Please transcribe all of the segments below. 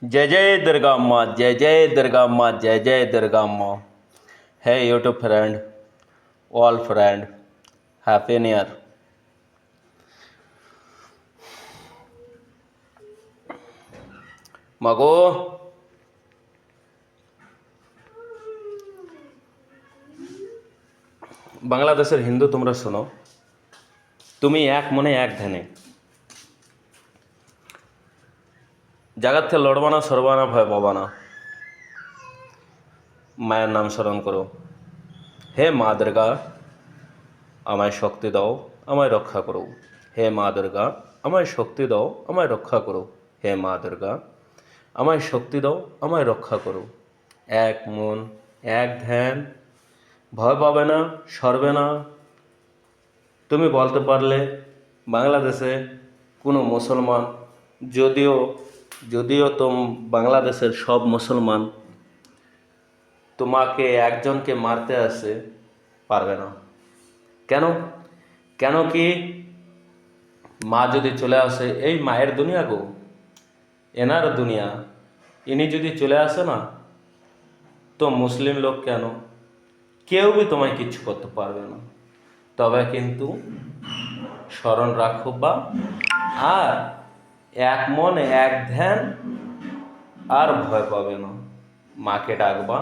जय जय दुर्गा अम्मा, जय जय दुर्गा अम्मा, जय जय दुर्गा अम्मा। है YouTube friend, all friend, happy new year. মাগো, বাংলাদেশের হিন্দু তোমরা শোনো, তুমি এক মনে এক ধ্যানে জাগাত থেকে লড়বা না, সরবা না, ভয় পাবা না। মায়ের নাম স্মরণ করো। হে মা দুর্গা, আমায় শক্তি দাও, আমায় রক্ষা করো। হে মা দুর্গা, আমায় শক্তি দাও, আমায় রক্ষা করো। হে মা দুর্গা, আমায় শক্তি দাও, আমায় রক্ষা করো। এক মন, এক ধ্যান, ভয় পাবে না, সরবে না। তুমি বলতে পারলে বাংলাদেশে কোনো মুসলমান, যদিও যদিও বাংলাদেশের সব মুসলমান তোমাকে একজনকে মারতে আসে, পারবে না। কেন? কেন কি মা যদি চলে আসে, এই মায়ের দুনিয়া গো, এনার দুনিয়া, ইনি যদি চলে আসে না, তো মুসলিম লোক কেন, কেউ भी তোমায় কিচ্ছু করতে পারবে না। তবে কিন্তু স্মরণ রাখো বা, আর এক মন এক ধ্যান, আর ভয় পাবে না। মাকে ডাকবা,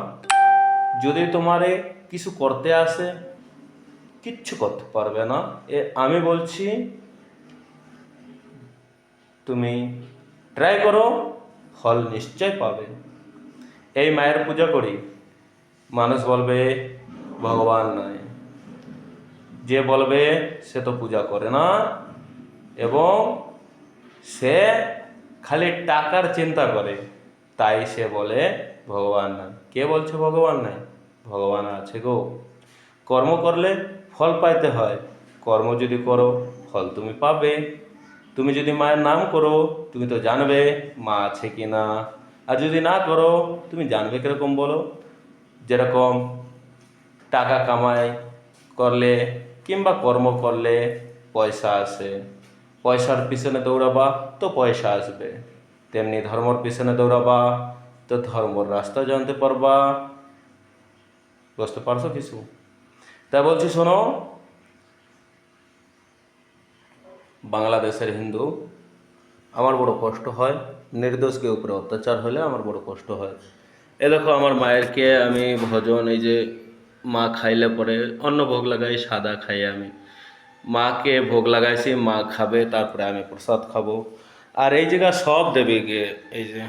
যদি তোমারে কিছু করতে আসে, কিচ্ছু করতে পারবে না। আমি বলছি, তুমি ট্রাই করো, ফল নিশ্চয় পাবে। এই মায়ের পূজা করি, মানুষ বলবে ভগবান নয়, যে বলবে সে তো পূজা করে না, এবং সে খালি টাকার চিন্তা করে, তাই সে বলে ভগবান নাই। কে বলছে ভগবান নাই? ভগবান আছে গো। কর্ম করলে ফল পাইতে হয়, কর্ম যদি করো ফল তুমি পাবে। তুমি যদি মায়ের নাম করো, তুমি তো জানবে মা আছে কি না। আর যদি না করো, তুমি জানবে কীরকম বলো? যেরকম টাকা কামাই করলে কিংবা কর্ম করলে পয়সা আসে, পয়সার পিছনে দৌড়াবা তো পয়সা আসবে। তেমনি ধর্মর পিছনে দৌড়াবা তো ধর্মর রাস্তা জানতে পারবা। বুঝতে পারছো কিছু? তাই বলছি শোনো, বাংলাদেশের হিন্দু, আমার বড় কষ্ট হয়, নির্দোষকে উপরে অত্যাচার হলে আমার বড় কষ্ট হয়। এ দেখো, আমার মায়েরকে আমি ভজন, এই যে মা খাইলে পরে অন্ন ভোগ লাগাই, সাদা খাই আমি। মাকে ভোগ লাগাইছি, মা খাবে, তারপরে আমি প্রসাদ খাবো। আর এই জায়গা সব দেবীকে, এই যে